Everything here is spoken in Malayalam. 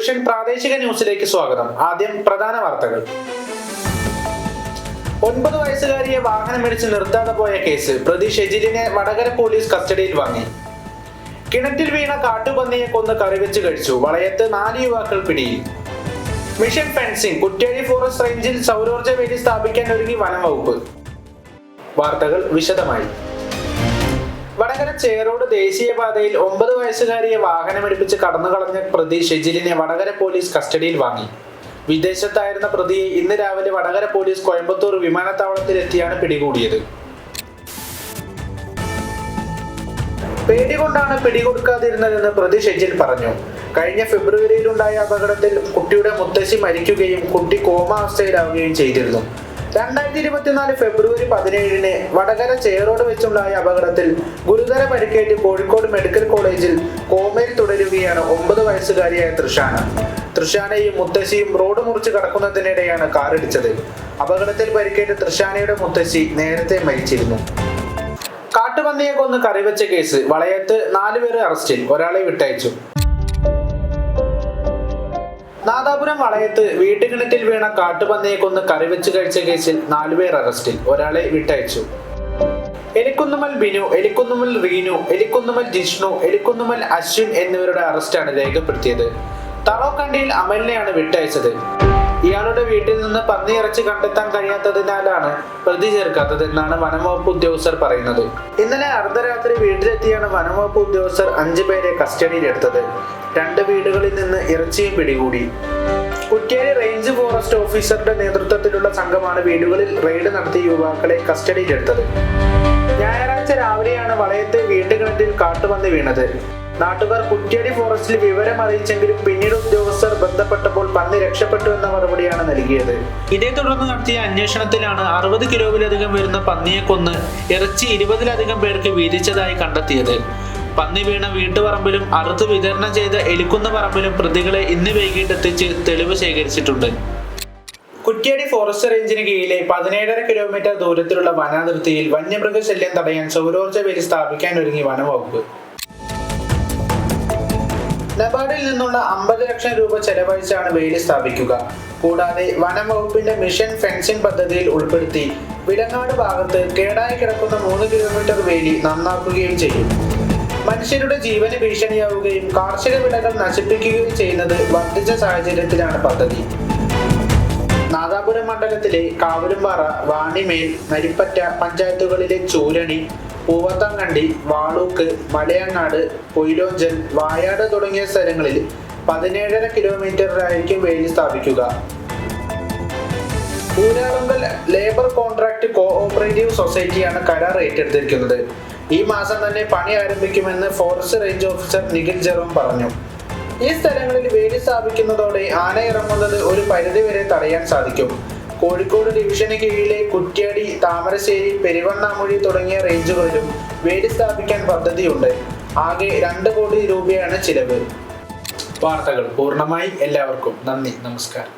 ന്യൂഷൻ പ്രാദേശിക ന്യൂസിലേക്ക് സ്വാഗതം. ആദ്യം പ്രധാന വാർത്തകൾ. 9 വയസ്സുകാരിയെ വാഹനമിടിച്ച് നിർത്താതെ പോയ കേസ് പ്രതി ഷെജിലിനെ വടകര പോലീസ് കസ്റ്റഡിയിൽ വാങ്ങി. കിണറ്റിൽ വീണ കാട്ടുപന്നിയെ കൊന്ന് കറിവെച്ച് കഴിച്ചു. വളയത്ത് 4 യുവാക്കൾ പിടിയിൽ. മിഷൻ ഫെൻസിംഗ് കുറ്റ്യാടി ഫോറസ്റ്റ് റേഞ്ചിൽ സൗരോർജ്ജ വേലി സ്ഥാപിക്കാൻ ഒരുങ്ങി വനം വകുപ്പ്. വാർത്തകൾ വിശദമായി. വടകര ചേറോട് ദേശീയപാതയിൽ 9 വയസ്സുകാരിയെ വാഹനമിടിപ്പിച്ച് കടന്നുകളഞ്ഞ പ്രതി ഷെജിലിനെ വടകര പോലീസ് കസ്റ്റഡിയിൽ വാങ്ങി. വിദേശത്തായിരുന്ന പ്രതിയെ ഇന്ന് രാവിലെ വടകര പോലീസ് കോയമ്പത്തൂർ വിമാനത്താവളത്തിലെത്തിയാണ് പിടികൂടിയത്. പേടികൊണ്ടാണ് പിടികൊടുക്കാതിരുന്നതെന്ന് പ്രതി ഷെജിൽ പറഞ്ഞു. കഴിഞ്ഞ ഫെബ്രുവരിയിലുണ്ടായ അപകടത്തിൽ കുട്ടിയുടെ മുത്തശ്ശി മരിക്കുകയും കുട്ടി കോമാവസ്ഥയിലാവുകയും ചെയ്തിരുന്നു. 2024 ഫെബ്രുവരി 17 വടകര ചേറോട് വെച്ചുണ്ടായ അപകടത്തിൽ ഗുരുതര പരിക്കേറ്റ് കോഴിക്കോട് മെഡിക്കൽ കോളേജിൽ കോമയിൽ തുടരുകയാണ് 9 വയസ്സുകാരിയായ തൃഷാനയും മുത്തശ്ശിയും റോഡ് മുറിച്ച് കടക്കുന്നതിനിടെയാണ് കാറിടിച്ചത്. അപകടത്തിൽ പരിക്കേറ്റ തൃഷാനയുടെ മുത്തശ്ശി നേരത്തെ മരിച്ചിരുന്നു. കാട്ടുപന്നിയെ കൊന്ന് കറിവെച്ച കേസ് വളയത്ത് 4 പേരെ അറസ്റ്റിൽ, ഒരാളെ വിട്ടയച്ചു. നാദാപുരം വളയത്ത് വീട്ടുകിണറ്റിൽ വീണ കാട്ടുപന്നിയെ കൊന്ന് കറിവെച്ച് കഴിച്ച കേസിൽ 4 പേർ അറസ്റ്റിൽ, ഒരാളെ വിട്ടയച്ചു. എലിക്കുന്നുമൽ ബിനു, എലിക്കുന്നുമൽ റീനു, എലിക്കുന്നുമൽ ജിഷ്ണു, എലിക്കുന്നുമൽ അശ്വിൻ എന്നിവരുടെ അറസ്റ്റാണ് രേഖപ്പെടുത്തിയത്. തറോക്കണ്ടിയിൽ അമലിനെയാണ് വിട്ടയച്ചത്. ഇയാളുടെ വീട്ടിൽ നിന്ന് പന്നിയിറച്ചി കണ്ടെത്താൻ കഴിയാത്തതിനാലാണ് പ്രതി ചേർക്കാത്തതെന്നാണ് വനംവകുപ്പ് ഉദ്യോഗസ്ഥർ പറയുന്നത്. ഇന്നലെ അർദ്ധരാത്രി വീട്ടിലെത്തിയാണ് വനംവകുപ്പ് ഉദ്യോഗസ്ഥർ 5 പേരെ കസ്റ്റഡിയിലെടുത്തത്. 2 വീടുകളിൽ നിന്ന് ഇറച്ചിയും പിടികൂടി. കുറ്റ്യാടി റേഞ്ച് ഫോറസ്റ്റ് ഓഫീസറുടെ നേതൃത്വത്തിലുള്ള സംഘമാണ് വീടുകളിൽ റെയ്ഡ് നടത്തിയ യുവാക്കളെ കസ്റ്റഡിയിലെടുത്തത്. ഞായറാഴ്ച രാവിലെയാണ് വളയത്തെ വീട്ടുകിണറ്റിൽ കാട്ടുപന്നി വീണത്. നാട്ടുകാർ കുറ്റ്യാടി ഫോറസ്റ്റിൽ വിവരം അറിയിച്ചെങ്കിലും പിന്നീട് ഉദ്യോഗസ്ഥർ ബന്ധപ്പെട്ടപ്പോൾ പന്നി രക്ഷപ്പെട്ടു എന്ന മറുപടിയാണ് നൽകിയത്. ഇതേ തുടർന്ന് നടത്തിയ അന്വേഷണത്തിലാണ് 60 കിലോയിലധികം വരുന്ന പന്നിയെ കൊന്ന് ഇറച്ചി 20-ലധികം പേർക്ക് വീതിച്ചതായി കണ്ടെത്തിയത്. പന്നി വീണ വീട്ടുപറമ്പിലും അറുത്ത് വിതരണം ചെയ്ത എലിക്കുന്ന പറമ്പിലും പ്രതികളെ ഇന്ന് വൈകിട്ട് എത്തിച്ച് തെളിവ് ശേഖരിച്ചിട്ടുണ്ട്. കുറ്റ്യാടി ഫോറസ്റ്റ് റേഞ്ചിന് കീഴിലെ 17.5 കിലോമീറ്റർ ദൂരത്തിലുള്ള വനാതിർത്തിയിൽ വന്യമൃഗശല്യം തടയാൻ സൗരോർജ്ജ വേലി സ്ഥാപിക്കാൻ ഒരുങ്ങി വനംവകുപ്പ്. നബാർഡിൽ നിന്നുള്ള 50 ലക്ഷം രൂപ ചെലവഴിച്ചാണ് വേലി സ്ഥാപിക്കുക. കൂടാതെ വനം വകുപ്പിന്റെ മിഷൻ ഫെൻസിംഗ് പദ്ധതിയിൽ ഉൾപ്പെടുത്തി വിലങ്ങാട് ഭാഗത്ത് കേടായി കിടക്കുന്ന 3 കിലോമീറ്റർ വേലി നന്നാക്കുകയും ചെയ്യും. മനുഷ്യരുടെ ജീവന് ഭീഷണിയാവുകയും കാർഷിക വിളകൾ നശിപ്പിക്കുകയും ചെയ്യുന്നത് വർദ്ധിച്ച സാഹചര്യത്തിലാണ് പദ്ധതി. നാദാപുരം മണ്ഡലത്തിലെ കാവലുംപാറ, വാണിമേൽ, നരിപ്പറ്റ പഞ്ചായത്തുകളിലെ ചൂരണി, പൂവത്താങ്കണ്ടി, വാളൂക്ക്, മലയങ്ങാട്, പൊയിലോഞ്ചൽ, വായാട് തുടങ്ങിയ സ്ഥലങ്ങളിൽ 17.5 കിലോമീറ്ററിലായിരിക്കും വേലി സ്ഥാപിക്കുക. ഊരാളുങ്കൽ ലേബർ കോൺട്രാക്ട് കോഓപ്പറേറ്റീവ് സൊസൈറ്റിയാണ് കരാർ ഏറ്റെടുത്തിരിക്കുന്നത്. ഈ മാസം തന്നെ പണി ആരംഭിക്കുമെന്ന് forest range officer Nikhil Jerome പറഞ്ഞു. ഈ സ്ഥലങ്ങളിൽ വേലി സ്ഥാപിക്കുന്നതോടെ ആന ഇറങ്ങുന്നത് ഒരു പരിധിവരെ തടയാൻ സാധിക്കും. കോഴിക്കോട് ഡിവിഷന് കീഴിലെ കുറ്റ്യാടി, താമരശ്ശേരി, പെരുവണ്ണാമൊഴി തുടങ്ങിയ റേഞ്ചുകളിലും വേലി സ്ഥാപിക്കാൻ പദ്ധതിയുണ്ട്. ആകെ 2 കോടി രൂപയാണ് ചിലവ്. വാർത്തകൾ പൂർണ്ണമായി. എല്ലാവർക്കും നന്ദി, നമസ്കാരം.